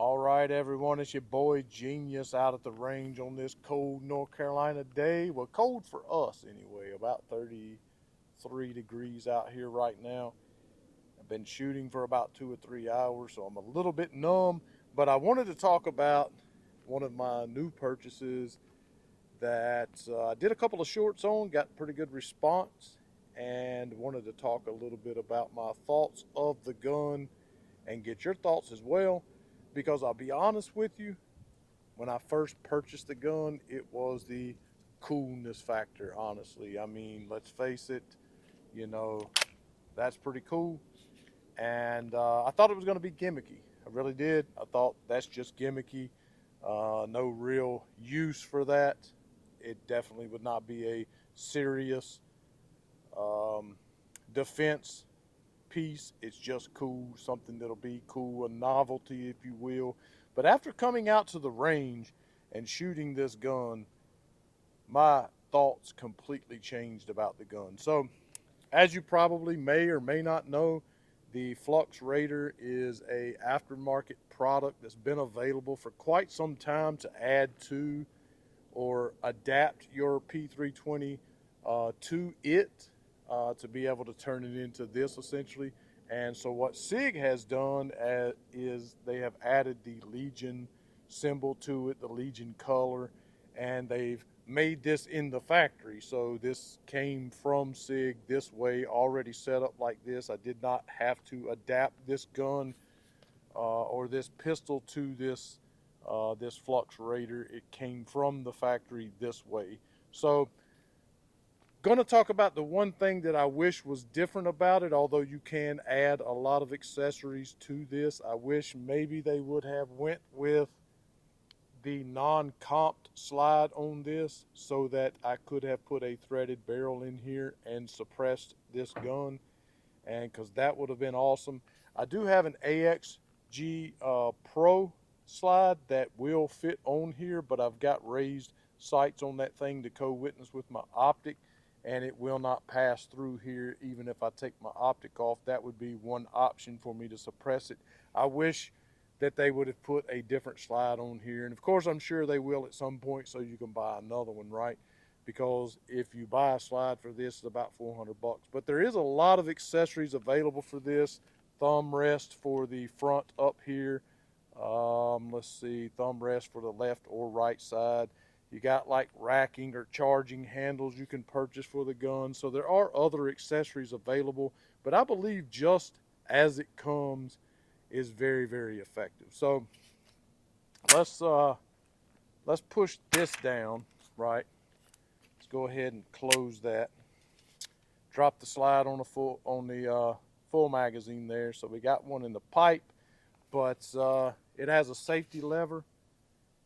All right, everyone, it's your boy Genius out at the range on this cold North Carolina day. Well, cold for us anyway, about 33 degrees out here right now. I've been shooting for about 2 or 3 hours, so I'm a little bit numb. But I wanted to talk about one of my new purchases that I did a couple of shorts on, got pretty good response, and wanted to talk a little bit about my thoughts of the gun and get your thoughts as well. Because I'll be honest with you, when I first purchased the gun, it was the coolness factor, honestly. I mean, let's face it, you know, that's pretty cool. And I thought it was going to be gimmicky. I really did. I thought that's just gimmicky. No real use for that. It definitely would not be a serious um, defense piece. It's just cool, something that'll be cool, a novelty, if you will. But after coming out to the range and shooting this gun, my thoughts completely changed about the gun. So, as you probably may or may not know, the Flux Raider is a aftermarket product that's been available for quite some time to add to or adapt your P320 to it to be able to turn it into this essentially. And so what Sig has done is they have added the Legion symbol to it, the Legion color, and they've made this in the factory. So this came from Sig this way, already set up like this. I did not have to adapt this gun or this pistol to this Flux Raider. It came from the factory this way. So going to talk about the one thing that I wish was different about it, although you can add a lot of accessories to this. I wish maybe they would have went with the non-comped slide on this so that I could have put a threaded barrel in here and suppressed this gun, and because that would have been awesome. I do have an AXG Pro slide that will fit on here, but I've got raised sights on that thing to co-witness with my optic, and it will not pass through here even if I take my optic off. That would be one option for me to suppress it. I wish that they would have put a different slide on here, and of course I'm sure they will at some point, so you can buy another one, right? Because if you buy a slide for this, it's about 400 bucks. But there is a lot of accessories available for this. Thumb rest for the front up here. Let's see, thumb rest for the left or right side. You got like racking or charging handles you can purchase for the gun. So there are other accessories available, but I believe just as it comes is very, very effective. So let's push this down, right? Let's go ahead and close that. Drop the slide on the full magazine there. So we got one in the pipe, but it has a safety lever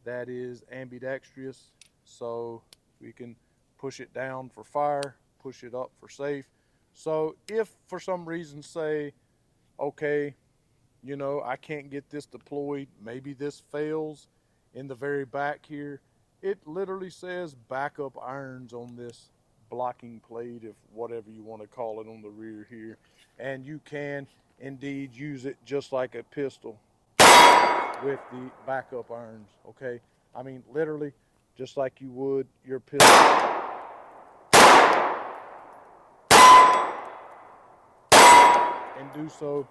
that is ambidextrous, so we can push it down for fire, push it up for safe. So if for some reason, say, okay, you know, I can't get this deployed, maybe this fails in the very back here, it literally says backup irons on this blocking plate, if whatever you want to call it, on the rear here, and you can indeed use it just like a pistol with the backup irons. Okay, I mean literally just like you would your pistol, and do so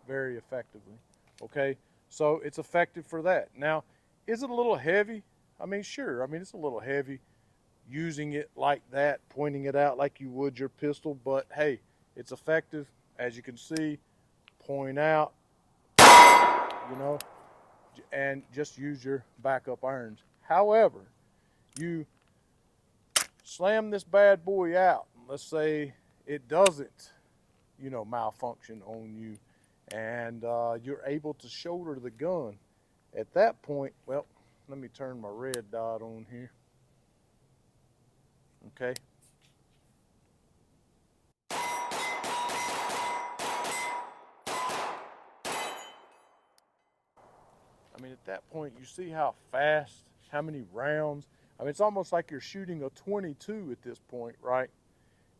very effectively. Okay, so it's effective for that. Now, is it a little heavy? I mean, sure. I mean, it's a little heavy using it like that, pointing it out like you would your pistol, but hey, it's effective. As you can see, point out, you know, and just use your backup irons. However, you slam this bad boy out, let's say it doesn't, you know, malfunction on you, and you're able to shoulder the gun. At that point, well, let me turn my red dot on here. Okay. I mean, at that point, you see how fast, how many rounds. I mean, it's almost like you're shooting a 22 at this point, right?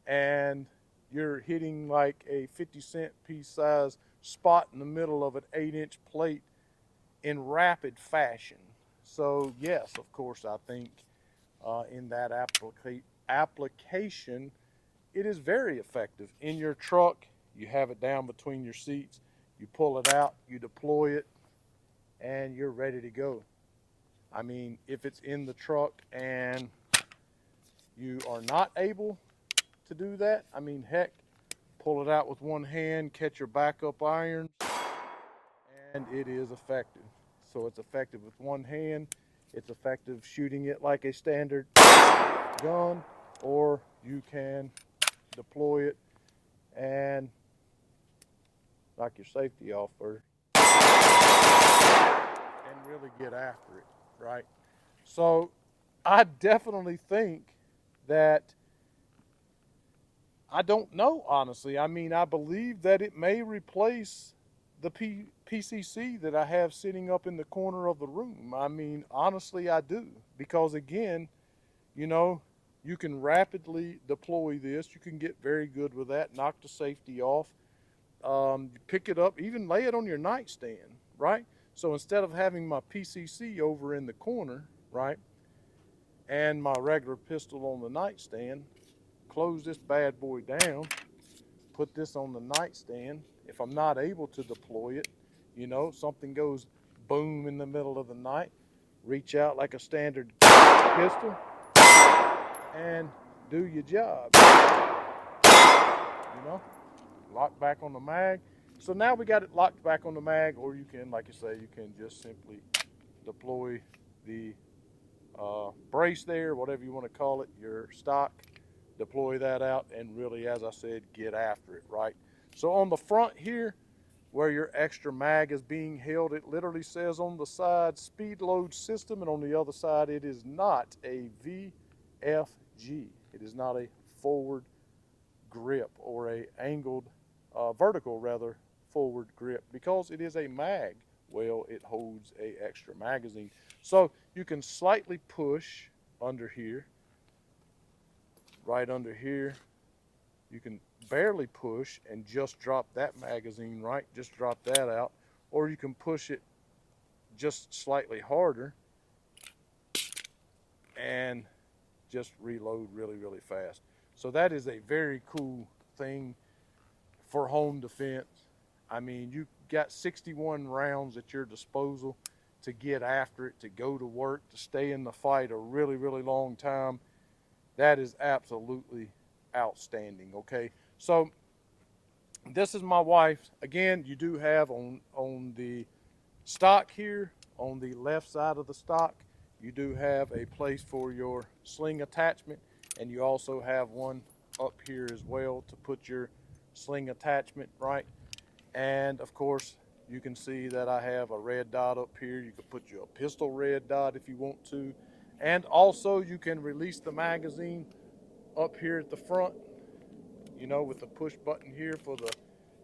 And you're hitting like a 50-cent piece size spot in the middle of an 8-inch plate in rapid fashion. So yes, of course, I think in that application, it is very effective. In your truck, you have it down between your seats, you pull it out, you deploy it, and you're ready to go. I mean, if it's in the truck and you are not able to do that, I mean, heck, pull it out with one hand, catch your backup irons, and it is effective. So it's effective with one hand. It's effective shooting it like a standard gun, or you can deploy it and knock your safety off first and really get after it, right? So I definitely think that, I don't know, honestly. I mean, I believe that it may replace the PCC that I have sitting up in the corner of the room. I mean, honestly, I do. Because again, you know, you can rapidly deploy this. You can get very good with that, knock the safety off. You pick it up, even lay it on your nightstand, right? So instead of having my PCC over in the corner, right, and my regular pistol on the nightstand, close this bad boy down, put this on the nightstand. If I'm not able to deploy it, you know, something goes boom in the middle of the night, reach out like a standard pistol and do your job. You know, lock back on the mag. So now we got it locked back on the mag, or you can, like you say, you can just simply deploy the brace there, whatever you want to call it, your stock, deploy that out, and really, as I said, get after it, right? So on the front here, where your extra mag is being held, it literally says on the side, speed load system, and on the other side, it is not a VFG. It is not a forward grip or a angled, vertical rather, forward grip, because it is a mag. Well, it holds a extra magazine. So you can slightly push under here, right under here. You can barely push and just drop that magazine, right? Just drop that out. Or you can push it just slightly harder and just reload really, really fast. So that is a very cool thing for home defense. I mean, you got 61 rounds at your disposal to get after it, to go to work, to stay in the fight a really, really long time. That is absolutely outstanding, okay? So this is my wife's. Again, you do have on the stock here, on the left side of the stock, you do have a place for your sling attachment, and you also have one up here as well to put your sling attachment, right? And of course, you can see that I have a red dot up here. You can put your pistol red dot if you want to. And also you can release the magazine up here at the front, you know, with the push button here for the,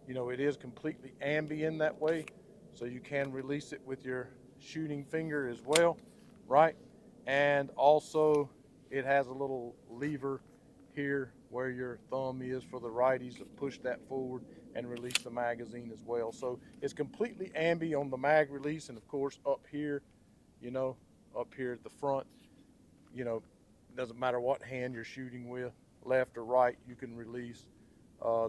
you know, it is completely ambient that way. So you can release it with your shooting finger as well, right? And also it has a little lever here where your thumb is for the righties to push that forward and release the magazine as well. So it's completely ambi on the mag release, and of course up here, you know, up here at the front, you know, doesn't matter what hand you're shooting with, left or right, you can release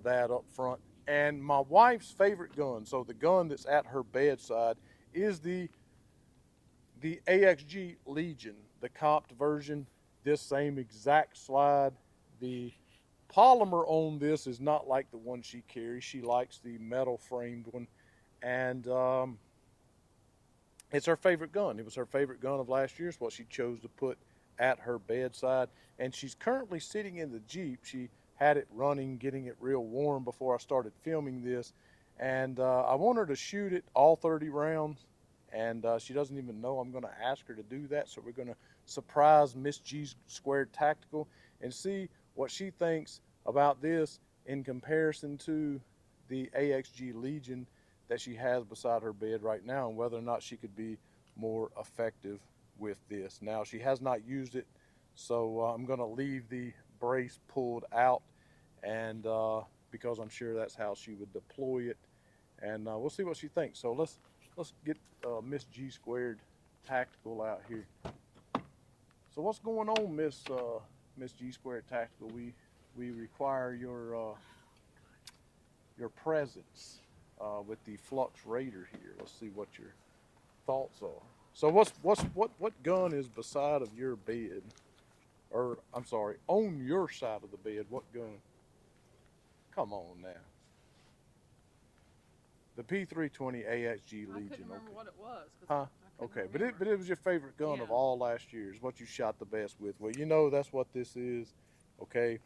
that up front. And my wife's favorite gun, so the gun that's at her bedside, is the AXG Legion, the comped version. This same exact slide. The polymer on this is not like the one she carries. She likes the metal framed one, and it's her favorite gun. It was her favorite gun of last year. It's what she chose to put at her bedside, and she's currently sitting in the Jeep. She had it running, getting it real warm before I started filming this, and I want her to shoot it all 30 rounds, and she doesn't even know I'm going to ask her to do that. So we're going to surprise Miss G Squared Tactical and see what she thinks about this in comparison to the AXG Legion that she has beside her bed right now, and whether or not she could be more effective with this. Now, she has not used it, so I'm going to leave the brace pulled out, and because I'm sure that's how she would deploy it, and we'll see what she thinks. So let's get Miss G Squared Tactical out here. So what's going on, Miss G Squared Tactical? We require your presence with the Flux Raider here. Let's see what your thoughts are. So what gun is beside of your bed? Or I'm sorry, on your side of the bed, what gun? Come on now. The P320 AXG Legion. I couldn't remember what it was. Huh? Okay, but it was your favorite gun of all last year. Is what you shot the best with. Well, you know that's what this is. Okay,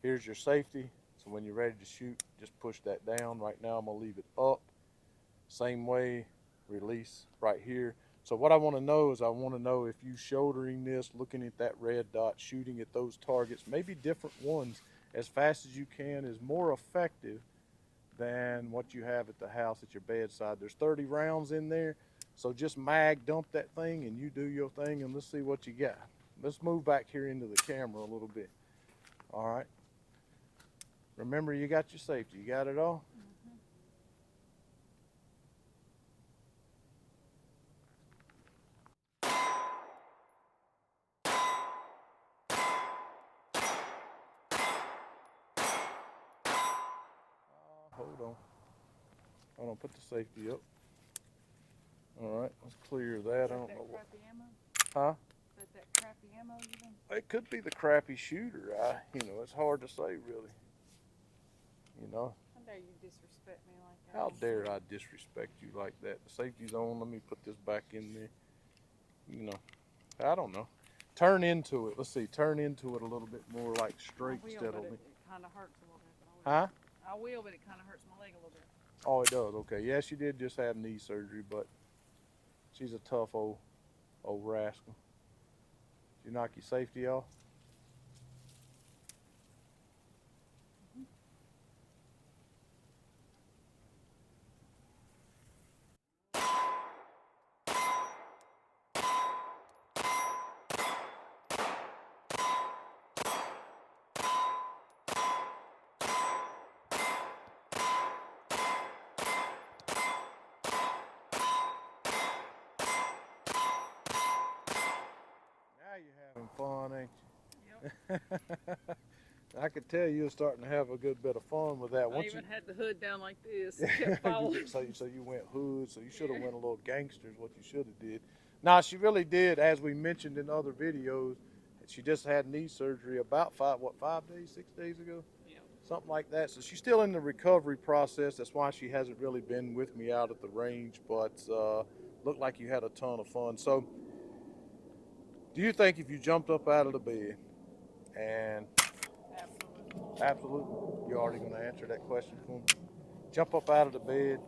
here's your safety. So when you're ready to shoot, just push that down. Right now I'm gonna leave it up. Same way, release right here. So what I want to know is I want to know if you shouldering this, looking at that red dot, shooting at those targets, maybe different ones, as fast as you can is more effective than what you have at the house at your bedside. There's 30 rounds in there, so just mag dump that thing and you do your thing, and let's see what you got. Let's move back here into the camera a little bit. All right. Remember, you got your safety. You got it all? Hold on, put the safety up. All right, let's clear that. I don't know what. Huh? Is that crappy ammo you think? It could be the crappy shooter. It's hard to say, really. How dare you disrespect me like that? How dare I disrespect you like that? The safety's on. Let me put this back in there. I don't know. Turn into it. Let's see. Turn into it a little bit more like straight steadily. It kind of hurts a little bit. Huh? I will, but it kind of hurts my leg a little bit. Oh, it does. Okay. Yeah, she did just have knee surgery, but she's a tough old rascal. Did you knock your safety off? Having fun, ain't you? Yep. I could tell you were starting to have a good bit of fun with that. I even had the hood down like this. Kept falling. so you went hood, so you should have went a little gangsters, what you should have did. Now, she really did, as we mentioned in other videos, she just had knee surgery about 5 days, 6 days ago? Yeah. Something like that. So she's still in the recovery process. That's why she hasn't really been with me out at the range, but looked like you had a ton of fun. So do you think if you jumped up out of the bed and absolutely, you're already going to answer that question for me? Jump up out of the bed,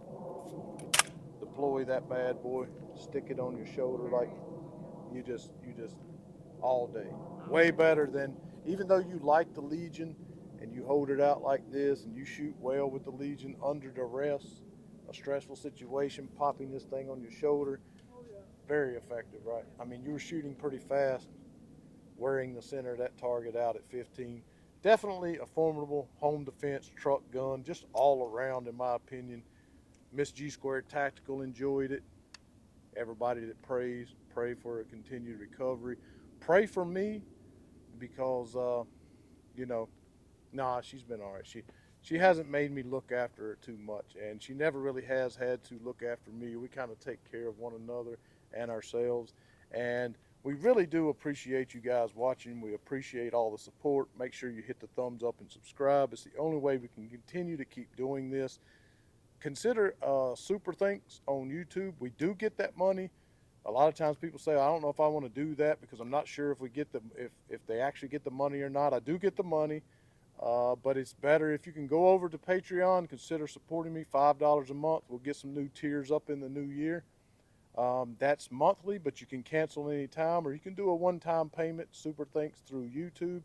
deploy that bad boy, stick it on your shoulder like you just all day. Way better than, even though you like the Legion and you hold it out like this and you shoot well with the Legion under duress, a stressful situation, popping this thing on your shoulder. Very effective, right? I mean, you were shooting pretty fast, wearing the center of that target out at 15. Definitely a formidable home defense truck gun, just all around, in my opinion. Miss G Squared Tactical enjoyed it. Everybody that prays, pray for a continued recovery. Pray for me because, she's been all right. She hasn't made me look after her too much, and she never really has had to look after me. We kind of take care of one another and ourselves, and we really do appreciate you guys watching. We appreciate all the support. Make sure you hit the thumbs up and subscribe. It's the only way we can continue to keep doing this. Consider Super Thanks on YouTube. We do get that money. A lot of times people say, I don't know if I want to do that because I'm not sure if we get if they actually get the money or not. I do get the money, but it's better if you can go over to Patreon. Consider supporting me. $5 a month. We'll get some new tiers up in the new year. That's monthly, but you can cancel anytime, or you can do a one-time payment, Super Thanks, through YouTube.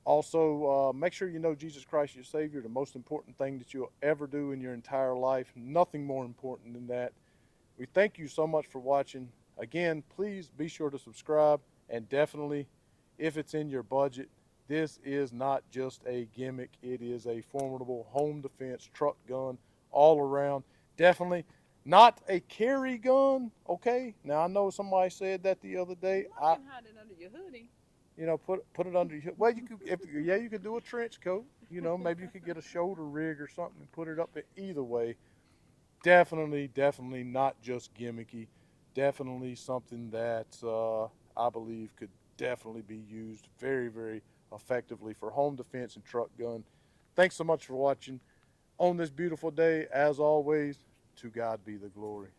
Also, make sure you know Jesus Christ, your Savior, the most important thing that you'll ever do in your entire life. Nothing more important than that. We thank you so much for watching. Again, please be sure to subscribe, and definitely, if it's in your budget, this is not just a gimmick. It is a formidable home defense truck gun all around. Definitely Not a carry gun, okay? Now I know somebody said that the other day. You can hide it under your hoodie. You know, put it under your. Well, you could you could do a trench coat. You know, maybe you could get a shoulder rig or something and put it up. Either way, definitely not just gimmicky. Definitely something that I believe could definitely be used very effectively for home defense and truck gun. Thanks so much for watching on this beautiful day. As always, to God be the glory.